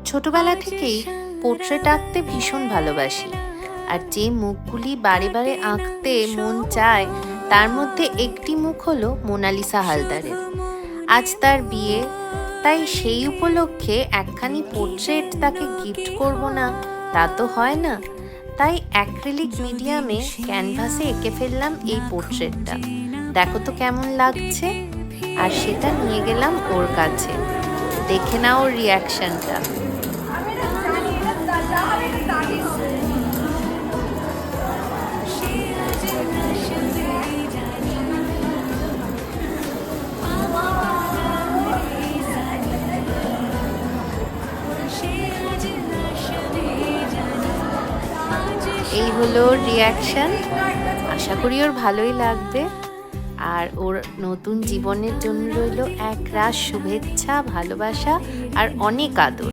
ছোটবেলা থেকেই পোর্ট্রেট আঁকতে ভীষণ ভালোবাসি। আর যে মুখগুলি বারে বারে আঁকতে মন চায় তার মধ্যে একটি মুখ হলো মোনালিসা হালদারের। আজ তার বিয়ে, তাই সেই উপলক্ষে একখানি পোর্ট্রেট তাকে গিফট করব না তা তো হয় না। তাই অ্যাক্রিলিক মিডিয়ামে ক্যানভাসে এঁকে ফেললাম এই পোর্ট্রেটটা। দেখো তো কেমন লাগছে। আর সেটা নিয়ে গেলাম ওর কাছে, দেখে না ওর রিয়াকশনটা। এই হলো ওর রিয়াকশন। আশা করি ওর ভালোই লাগবে। আর ওর নতুন জীবনের জন্য রইল এক রাশ শুভেচ্ছা, ভালোবাসা আর অনেক আদর।